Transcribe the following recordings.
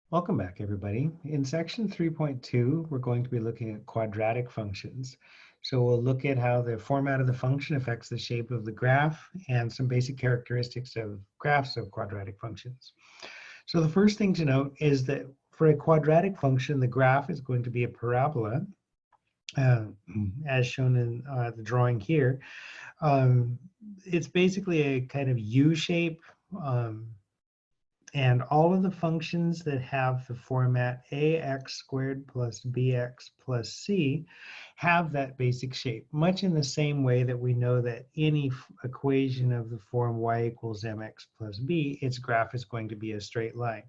Welcome back, everybody. In section 3.2, we're going to be looking at quadratic functions. So we'll look at how the format of the function affects the shape of the graph and some basic characteristics of graphs of quadratic functions. So the first thing to note is that for a quadratic function, the graph is going to be a parabola, uh, as shown in the drawing here. It's basically a kind of U shape. And all of the functions that have the format ax squared plus bx plus c have that basic shape, much in the same way that we know that any equation of the form y equals mx plus b, its graph is going to be a straight line.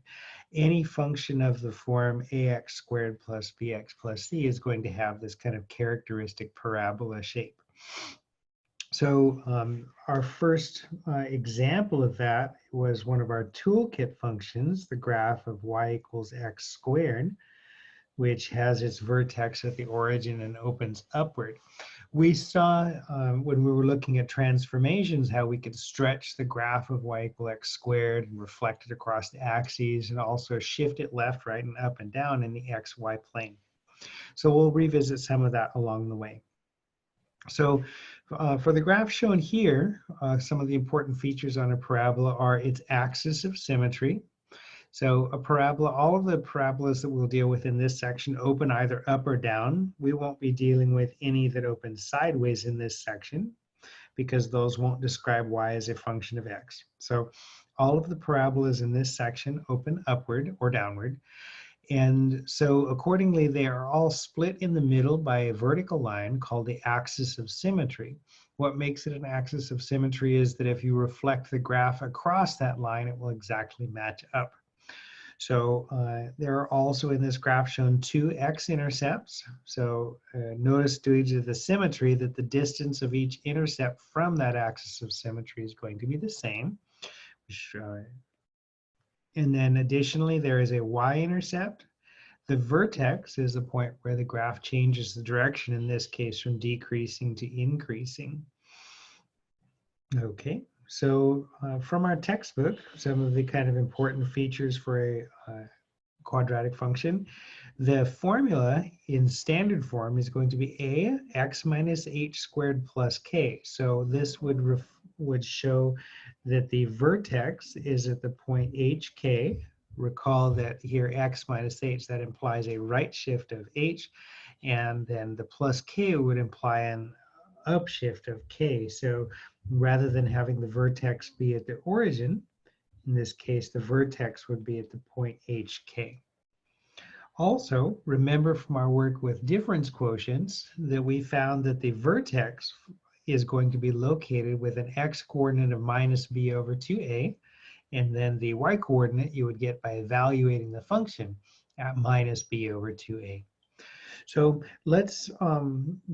Any function of the form ax squared plus bx plus c is going to have this kind of characteristic parabola shape. So our first example of that was one of our toolkit functions, the graph of y equals x squared, which has its vertex at the origin and opens upward. We saw when we were looking at transformations how we could stretch the graph of y equals x squared and reflect it across the axes and also shift it left, right, and up and down in the xy plane. So we'll revisit some of that along the way. So for the graph shown here, some of the important features on a parabola are its axis of symmetry. So a parabola, all of the parabolas that we'll deal with in this section open either up or down. We won't be dealing with any that open sideways in this section because those won't describe y as a function of x. So all of the parabolas in this section open upward or downward. And so accordingly, they are all split in the middle by a vertical line called the axis of symmetry. What makes it an axis of symmetry is that if you reflect the graph across that line, it will exactly match up. So there are also in this graph shown two x-intercepts. So notice due to the symmetry that the distance of each intercept from that axis of symmetry is going to be the same. And then additionally, there is a y-intercept. The vertex is the point where the graph changes the direction, in this case from decreasing to increasing. Okay, so from our textbook, some of the kind of important features for a quadratic function. The formula in standard form is going to be a x minus h squared plus k. So this would show that the vertex is at the point hk. Recall that here x minus h, that implies a right shift of h, and then the plus k would imply an upshift of k. So rather than having the vertex be at the origin, in this case, the vertex would be at the point hk. Also, remember from our work with difference quotients that we found that the vertex is going to be located with an x-coordinate of minus b over 2a, and then the y-coordinate you would get by evaluating the function at minus b over 2a. So let's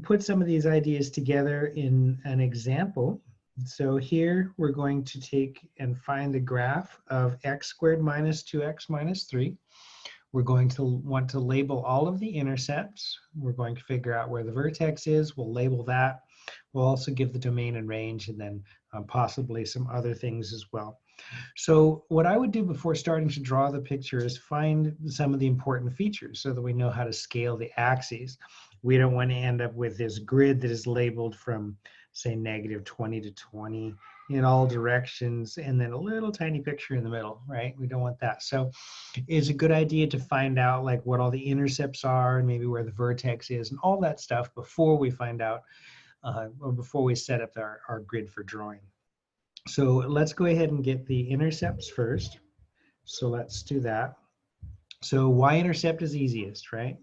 put some of these ideas together in an example. So here we're going to take and find the graph of x squared minus 2x minus 3. We're going to want to label all of the intercepts. We're going to figure out where the vertex is. We'll label that. We'll also give the domain and range, and then possibly some other things as well. So what I would do before starting to draw the picture is find some of the important features so that we know how to scale the axes. We don't want to end up with this grid that is labeled from, say, -20 to 20 in all directions, and then a little tiny picture in the middle, right? We don't want that. So it's a good idea to find out like what all the intercepts are and maybe where the vertex is and all that stuff before we find out or before we set up our grid for drawing. So let's go ahead and get the intercepts first. So let's do that. So y-intercept is easiest, right?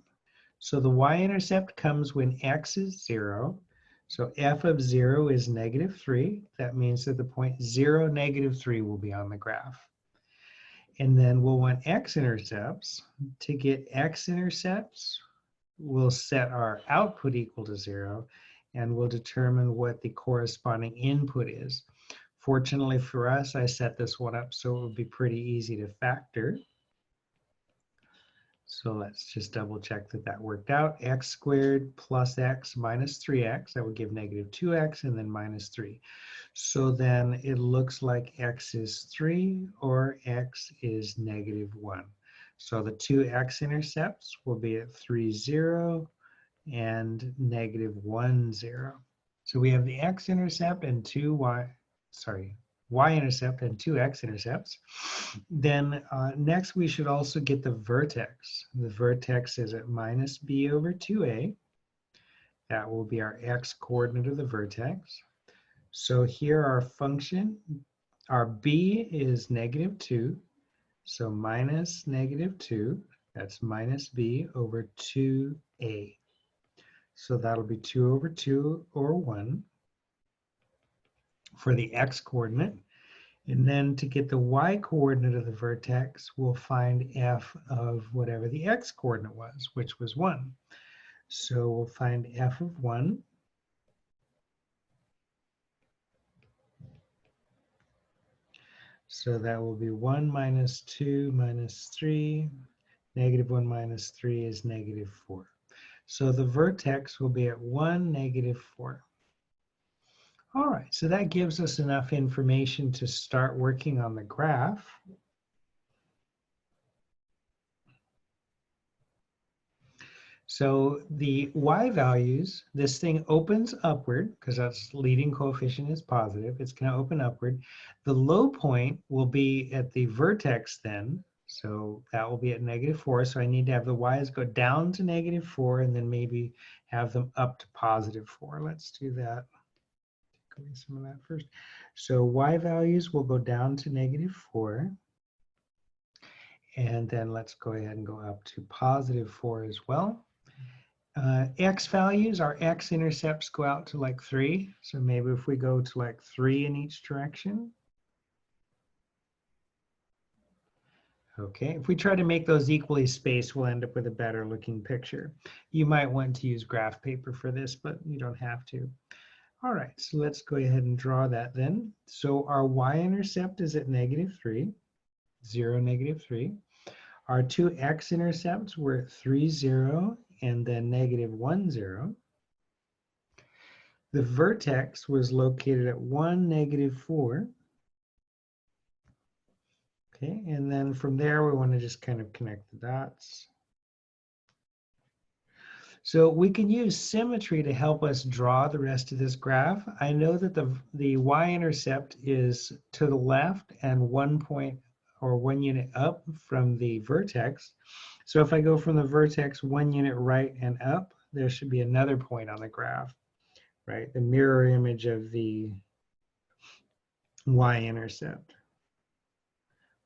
So the y-intercept comes when x is 0. So f of 0 is -3. That means that the point 0, -3 will be on the graph. And then we'll want x-intercepts. To get x-intercepts, we'll set our output equal to 0, and we'll determine what the corresponding input is. Fortunately for us, I set this one up so it would be pretty easy to factor. So let's just double check that that worked out. X squared plus x minus 3x, that would give -2x, and then -3. So then it looks like x is 3 or x is -1. So the two x-intercepts will be at 3, 0 and negative 1, 0. So we have the x-intercept and y-intercept and two x-intercepts. Then next we should also get the vertex. The vertex is at minus b over 2a. That will be our x-coordinate of the vertex. So here our function, our b is negative 2. So minus negative 2, that's minus b over 2a. So that'll be 2 over 2 or 1 for the x-coordinate. And then to get the y-coordinate of the vertex, we'll find f of whatever the x-coordinate was, which was 1. So we'll find f of 1. So that will be 1 minus 2 minus 3. Negative 1 minus 3 is negative 4. So the vertex will be at 1, negative 4. All right, so that gives us enough information to start working on the graph. So the y values, this thing opens upward because that's leading coefficient is positive. It's going to open upward. The low point will be at the vertex then. So that will be at negative 4. So I need to have the y's go down to negative 4 and then maybe have them up to positive 4. Let's do that. Take away some of that first. So y values will go down to negative 4. And then let's go ahead and go up to positive 4 as well. X values, our x-intercepts go out to like 3. So maybe if we go to like 3 in each direction. Okay, if we try to make those equally spaced, we'll end up with a better looking picture. You might want to use graph paper for this, but you don't have to. All right, so let's go ahead and draw that then. So our y-intercept is at negative 3, 0, negative 3. Our two x-intercepts were at 3, 0, and then negative 1, 0. The vertex was located at 1, negative 4. Okay, and then from there, we want to just kind of connect the dots. So we can use symmetry to help us draw the rest of this graph. I know that the y-intercept is to the left and 1 point or 1 unit up from the vertex. So if I go from the vertex 1 unit right and up, there should be another point on the graph, right? The mirror image of the y-intercept.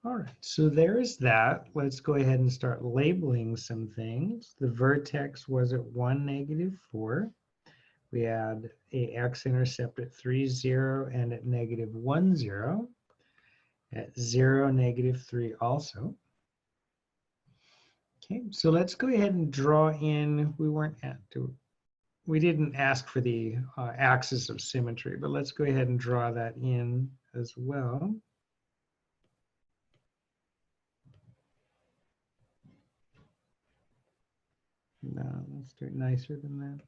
All right, so there's that. Let's go ahead and start labeling some things. The vertex was at 1, negative 4. We had a x-intercept at 3, 0, and at negative 1, 0. At 0, negative 3 also. Okay, so let's go ahead and draw in, we didn't ask for the axis of symmetry, but let's go ahead and draw that in as well. No, let's do it nicer than that.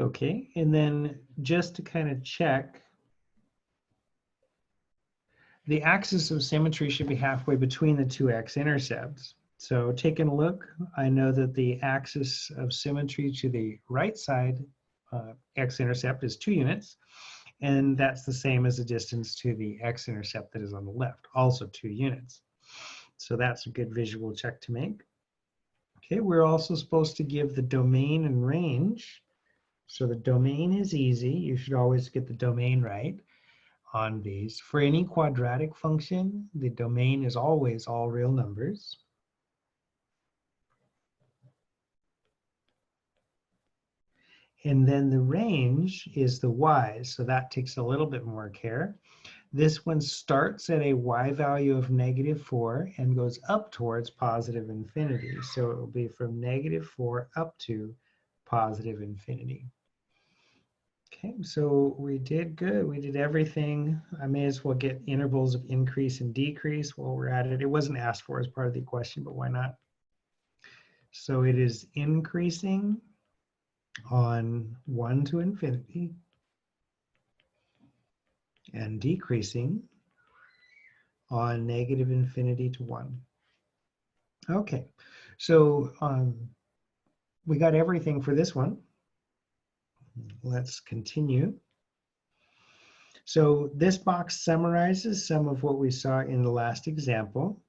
Okay, and then just to kind of check, the axis of symmetry should be halfway between the two x-intercepts. So taking a look, I know that the axis of symmetry to the right side x-intercept is 2 units, and that's the same as the distance to the x-intercept that is on the left, also 2 units. So that's a good visual check to make. Okay, we're also supposed to give the domain and range. So the domain is easy. You should always get the domain right on these. For any quadratic function, the domain is always all real numbers. And then the range is the y's, so that takes a little bit more care. This one starts at a y value of negative 4 and goes up towards positive infinity. So it will be from negative 4 up to positive infinity. Okay, so we did good. We did everything. I may as well get intervals of increase and decrease while we're at it. It wasn't asked for as part of the question, but why not? So it is increasing on 1 to infinity. and decreasing on negative infinity to 1. Okay, so we got everything for this one. Let's continue. So this box summarizes some of what we saw in the last example.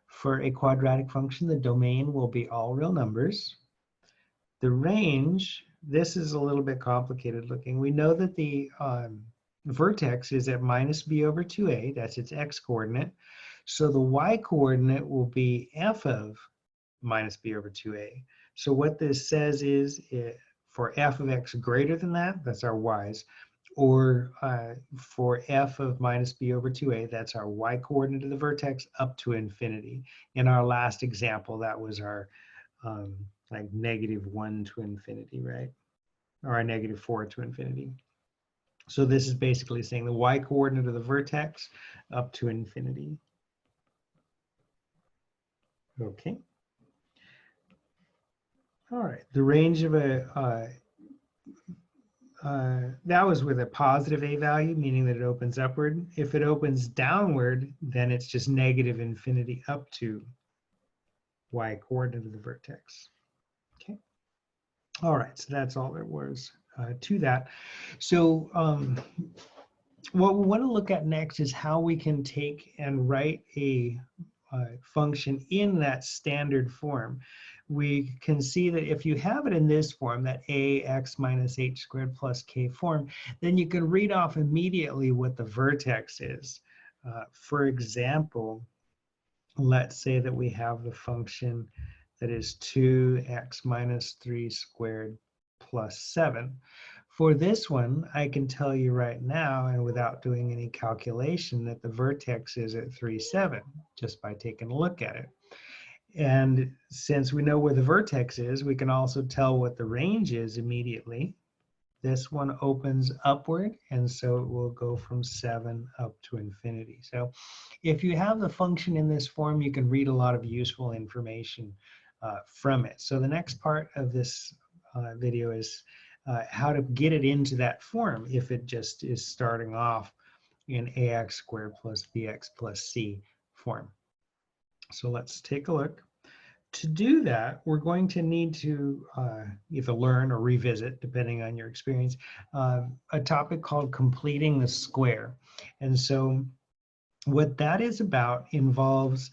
For a quadratic function, the domain will be all real numbers. The range, this is a little bit complicated looking. We know that the vertex is at minus b over 2a, that's its x-coordinate. So the y-coordinate will be f of minus b over 2a. So what this says is for f of x greater than that, that's our y's, or for f of minus b over 2a, that's our y-coordinate of the vertex up to infinity. In our last example, that was our like -1 to infinity, right? Or a -4 to infinity. So this is basically saying the y-coordinate of the vertex up to infinity. Okay. All right. The range of a, that was with a positive a value, meaning that it opens upward. If it opens downward, then it's just negative infinity up to y-coordinate of the vertex. Okay. All right. So that's all there was to that. So what we want to look at next is how we can take and write a function in that standard form. We can see that if you have it in this form, that ax minus h squared plus k form, then you can read off immediately what the vertex is. For example, let's say that we have the function that is 2x minus 3 squared plus 7. For this one, I can tell you right now, and without doing any calculation, that the vertex is at 3, 7, just by taking a look at it. And since we know where the vertex is, we can also tell what the range is immediately. This one opens upward, and so it will go from 7 up to infinity. So if you have the function in this form, you can read a lot of useful information from it. So the next part of this video is how to get it into that form if it just is starting off in ax squared plus bx plus c form. So let's take a look. To do that, we're going to need to either learn or revisit, depending on your experience, a topic called completing the square. And so what that is about involves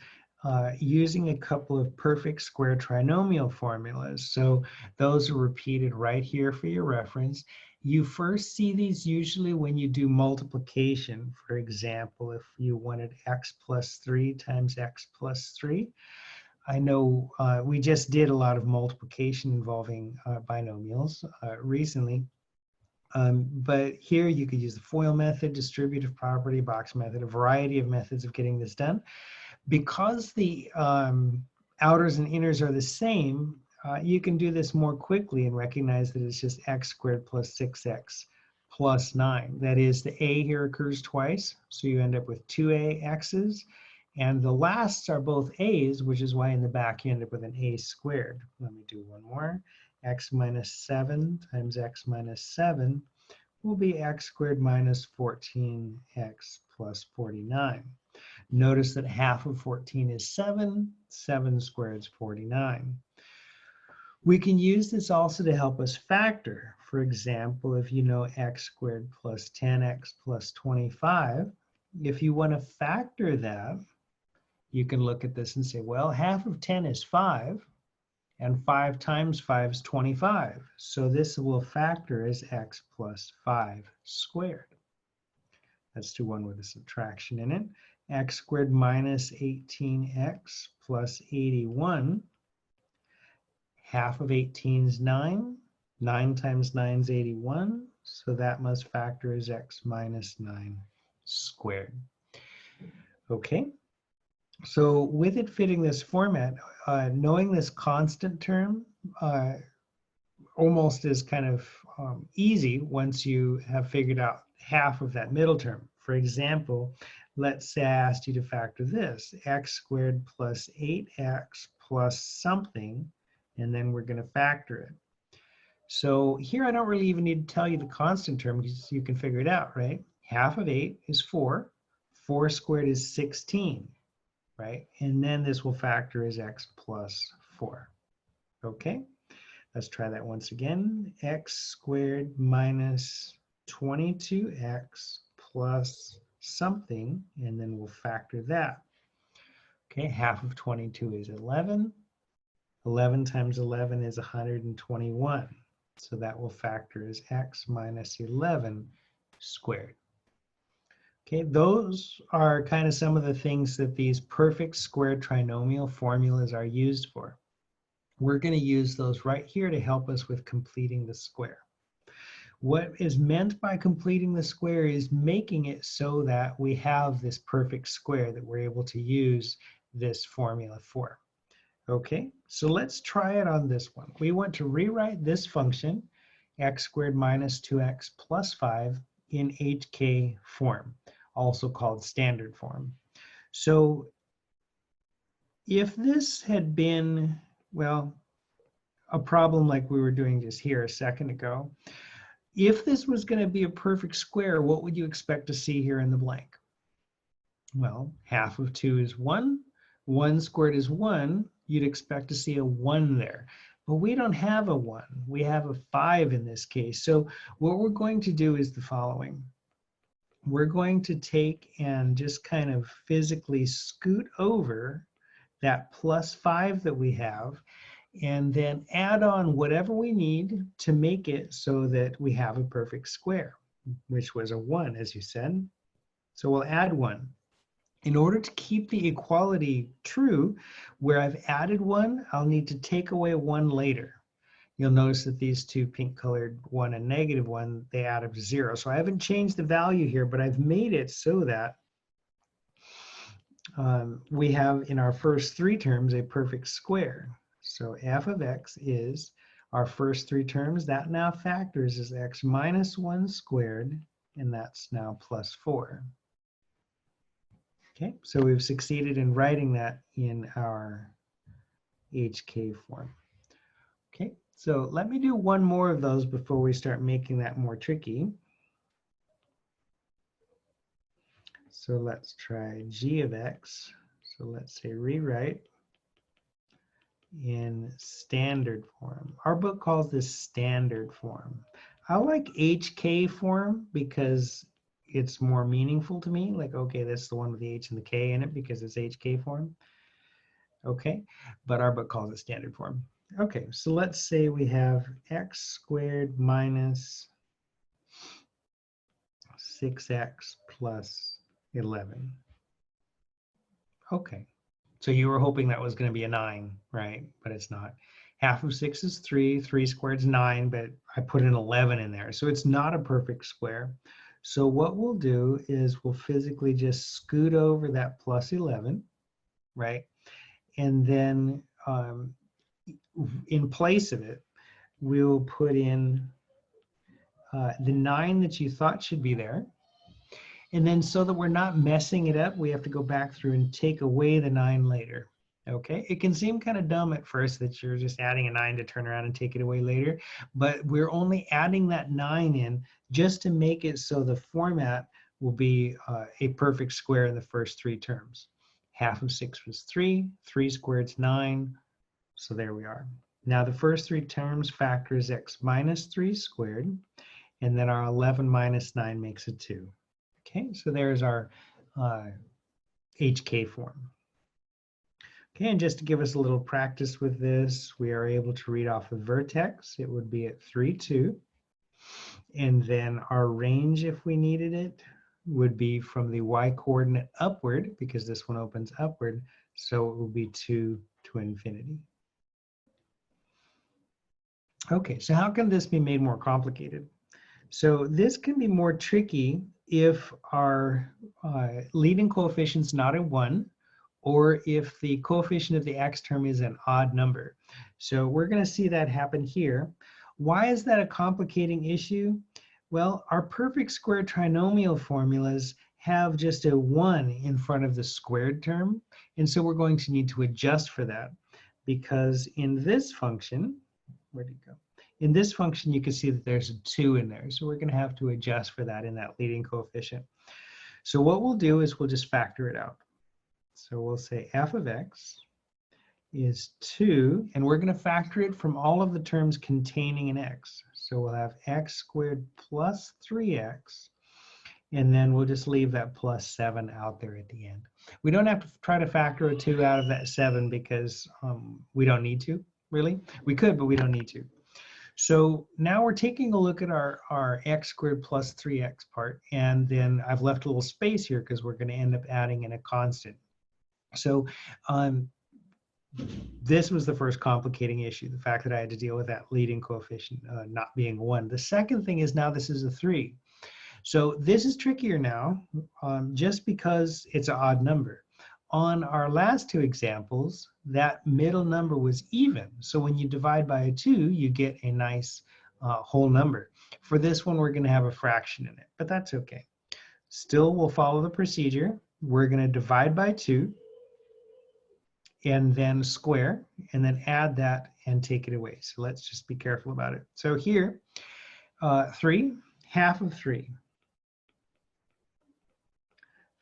using a couple of perfect square trinomial formulas. So those are repeated right here for your reference. You first see these usually when you do multiplication. For example, if you wanted x plus 3 times x plus 3. I know we just did a lot of multiplication involving binomials recently. But here you could use the FOIL method, distributive property, box method, a variety of methods of getting this done. Because the outers and inners are the same, you can do this more quickly and recognize that it's just x squared plus 6x plus 9. That is, the a here occurs twice, so you end up with 2a x's. And the lasts are both a's, which is why in the back you end up with an a squared. Let me do one more. X minus 7 times x minus 7 will be x squared minus 14x plus 49. Notice that half of 14 is 7. 7 squared is 49. We can use this also to help us factor. For example, if you know x squared plus 10x plus 25, if you want to factor that, you can look at this and say, well, half of 10 is 5, and 5 times 5 is 25. So this will factor as x plus 5 squared. Let's do one with a subtraction in it. X squared minus 18x plus 81. Half of 18 is 9. 9 times 9 is 81. So that must factor as x minus 9 squared. Okay. So with it fitting this format, knowing this constant term almost is kind of easy once you have figured out half of that middle term. For example, let's say I asked you to factor this, x squared plus 8x plus something, and then we're going to factor it. So here I don't really even need to tell you the constant term because you can figure it out, right? half of 8 is 4. 4 squared is 16, right? And then this will factor as x plus 4. Okay, let's try that once again. X squared minus 22x plus something, and then we'll factor that. Okay, half of 22 is 11. 11 times 11 is 121. So that will factor as x minus 11 squared. Okay, those are kind of some of the things that these perfect square trinomial formulas are used for. We're going to use those right here to help us with completing the square. What is meant by completing the square is making it so that we have this perfect square that we're able to use this formula for. Okay, so let's try it on this one. We want to rewrite this function, x squared minus 2x plus 5, in HK form, also called standard form. So if this had been, well, a problem like we were doing just here a second ago, if this was going to be a perfect square, what would you expect to see here in the blank? Well, half of 2 is 1. 1 squared is 1. You'd expect to see a 1 there. But we don't have a 1. We have a 5 in this case. So what we're going to do is the following. We're going to take and just kind of physically scoot over that plus 5 that we have, and then add on whatever we need to make it so that we have a perfect square, which was a 1, as you said. So we'll add 1. In order to keep the equality true, where I've added 1, I'll need to take away 1 later. You'll notice that these two pink colored 1 and negative 1, they add up to 0. So I haven't changed the value here, but I've made it so that we have in our first 3 terms a perfect square. So f of x is our first 3 terms. That now factors as x minus 1 squared, and that's now plus 4. Okay, so we've succeeded in writing that in our HK form. Okay, so let me do one more of those before we start making that more tricky. So let's try g of x. So let's say rewrite in standard form. Our book calls this standard form. I like HK form because it's more meaningful to me. Like, okay, that's the one with the H and the K in it because it's HK form. Okay, but our book calls it standard form. Okay, so let's say we have x squared minus 6x plus 11. Okay, so you were hoping that was going to be a 9, right? But it's not. Half of 6 is 3. 3 squared is 9, but I put an 11 in there. So it's not a perfect square. So what we'll do is we'll physically just scoot over that plus 11, right? And then in place of it, we'll put in the 9 that you thought should be there. And then so that we're not messing it up, we have to go back through and take away the 9 later. Okay, it can seem kind of dumb at first that you're just adding a 9 to turn around and take it away later, but we're only adding that 9 in just to make it so the format will be a perfect square in the first 3 terms. Half of 6 was 3, 3 squared is 9, so there we are. Now the first 3 terms factor is x minus 3 squared, and then our 11 minus 9 makes a 2. Okay, so there's our HK form. Okay, and just to give us a little practice with this, we are able to read off the vertex. It would be at 3, 2. And then our range, if we needed it, would be from the y-coordinate upward, because this one opens upward, so it will be 2 to infinity. Okay, so how can this be made more complicated? So this can be more tricky if our leading coefficient's not a 1, or if the coefficient of the x term is an odd number. So we're going to see that happen here. Why is that a complicating issue? Well, our perfect square trinomial formulas have just a 1 in front of the squared term, and so we're going to need to adjust for that, because in this function, where'd it go? in this function, you can see that there's a 2 in there. So we're going to have to adjust for that in that leading coefficient. So what we'll do is we'll just factor it out. So we'll say f of x is 2, and we're going to factor it from all of the terms containing an x. So we'll have x squared plus 3x, and then we'll just leave that plus 7 out there at the end. We don't have to try to factor a 2 out of that 7 because we don't need to, really. We could, but we don't need to. So now we're taking a look at our x squared plus 3x part, and then I've left a little space here because we're going to end up adding in a constant. So this was the first complicating issue, the fact that I had to deal with that leading coefficient not being 1. The second thing is now this is a 3. So this is trickier now just because it's an odd number. On our last 2 examples, that middle number was even. So when you divide by a 2, you get a nice whole number. For this one, we're going to have a fraction in it, but that's okay. Still, we'll follow the procedure. We're going to divide by 2. And then square, and then add that and take it away. So let's just be careful about it. So here, 3, half of 3,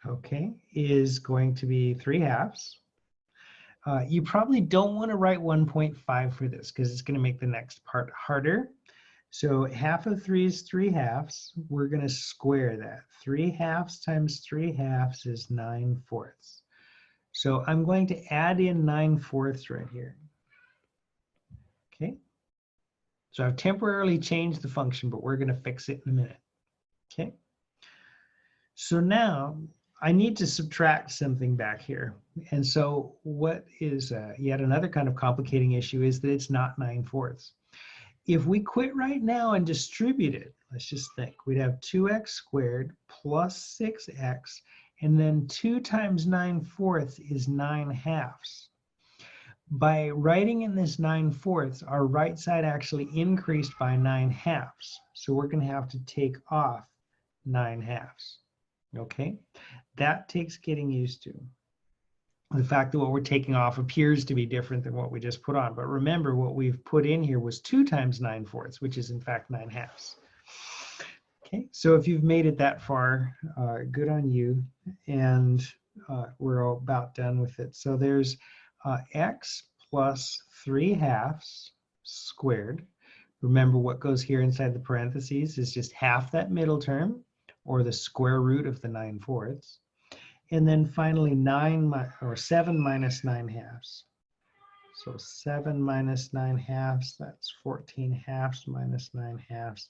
okay, is going to be 3 halves. You probably don't want to write 1.5 for this because it's going to make the next part harder. So half of 3 is 3 halves. We're going to square that. 3 halves times 3 halves is 9/4. So I'm going to add in 9/4 right here. Okay. So I've temporarily changed the function, but we're going to fix it in a minute. Okay. So now I need to subtract something back here. And so what is yet another kind of complicating issue is that it's not 9/4. If we quit right now and distribute it, let's just think, we'd have 2x squared plus 6x, and then 2 times 9/4 is 9 halves. By writing in this 9/4, our right side actually increased by 9 halves. So we're going to have to take off 9 halves. Okay, that takes getting used to. The fact that what we're taking off appears to be different than what we just put on. But remember, what we've put in here was 2 times 9/4, which is in fact 9 halves. Okay, so if you've made it that far, good on you. And we're about done with it. So there's x plus 3 halves squared. Remember, what goes here inside the parentheses is just half that middle term, or the square root of the 9/4. And then finally 7 minus 9 halves. So 7 minus 9 halves, that's 14 halves minus 9 halves.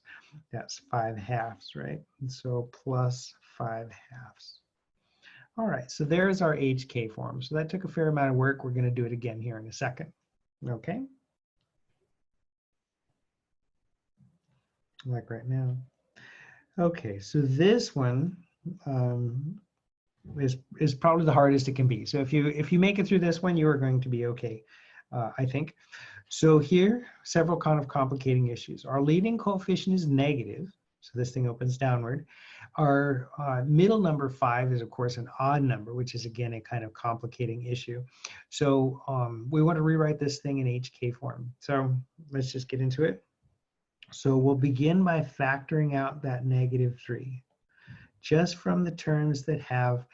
That's 5 halves, right? And so plus 5 halves. All right, so there's our HK form. So that took a fair amount of work. We're going to do it again here in a second. Okay? Like right now. Okay, so this one is probably the hardest it can be. So if you make it through this one, you are going to be okay, I think. So here, several kind of complicating issues. Our leading coefficient is negative, so this thing opens downward. Our middle number 5 is, of course, an odd number, which is, again, a kind of complicating issue. So we want to rewrite this thing in HK form. So let's just get into it. So we'll begin by factoring out that -3, just from the terms that have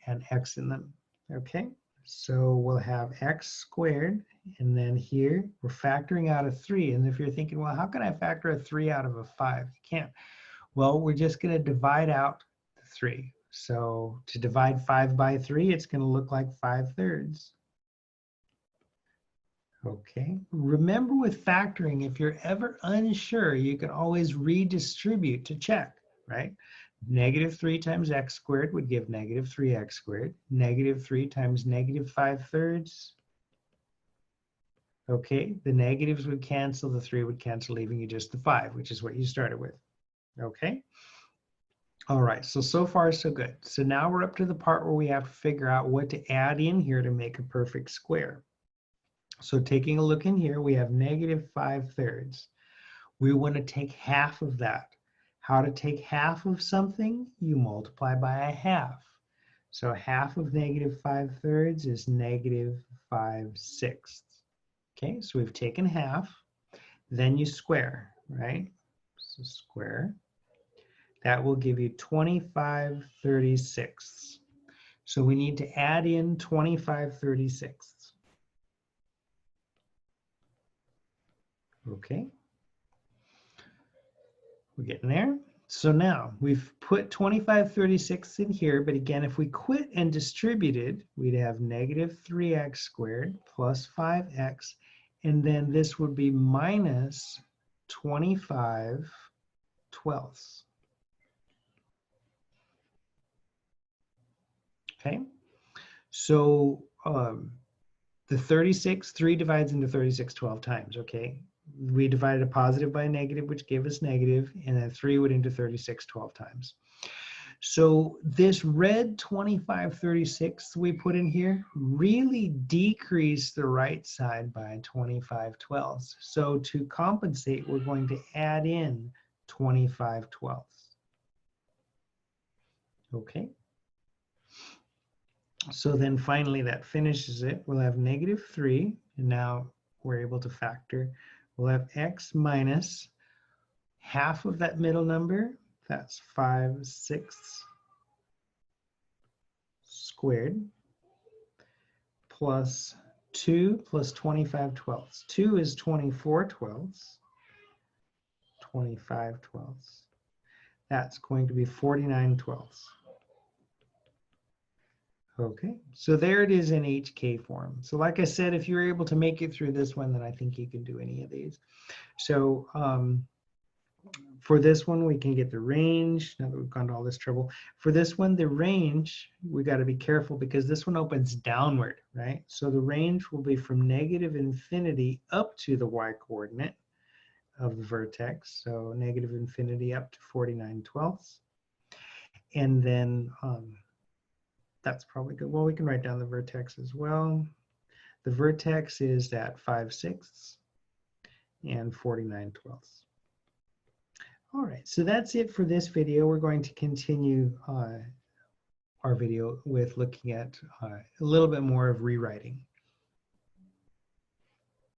an x in them, okay? So we'll have x squared, and then here we're factoring out a 3. And if you're thinking, well, how can I factor a 3 out of a 5? You can't. Well, we're just going to divide out the 3. So to divide 5 by 3, it's going to look like 5/3. Okay, remember with factoring, if you're ever unsure, you can always redistribute to check, right? -3 times x squared would give -3x squared. -3 times -5/3. Okay, the negatives would cancel, the 3 would cancel, leaving you just the 5, which is what you started with. Okay. All right, so far so good. So now we're up to the part where we have to figure out what to add in here to make a perfect square. So taking a look in here, we have -5/3. We want to take half of that. How to take half of something? You multiply by a half. So half of -5/3 is -5/6. Okay, so we've taken half. then you square, right? So square. That will give you 25/36. So we need to add in 25/36. Okay. We're getting there. So now we've put 25/36 in here, but again, if we quit and distributed, we'd have negative 3x squared plus 5x, and then this would be minus 25/12. Okay, so the 36, 3 divides into 36 12 times, okay? We divided a positive by a negative, which gave us negative, and then 3 went into 36 12 times. So this red 25/36 we put in here really decreased the right side by 25/12. So to compensate, we're going to add in 25/12. Okay. So then finally that finishes it. We'll have negative 3, and now we're able to factor. We'll have x minus half of that middle number, that's 5/6 squared, plus 2 plus 25/12. 2 is 24/12. 25/12. That's going to be 49/12. Okay, so there it is in HK form. So like I said, if you're able to make it through this one, then I think you can do any of these. So for this one, we can get the range. Now that we've gone to all this trouble. For this one, the range, we got to be careful because this one opens downward, right? So the range will be from negative infinity up to the y-coordinate of the vertex. So negative infinity up to 49/12. And then that's probably good. Well, we can write down the vertex as well. The vertex is at 5/6 and 49/12. All right, so that's it for this video. We're going to continue our video with looking at a little bit more of rewriting.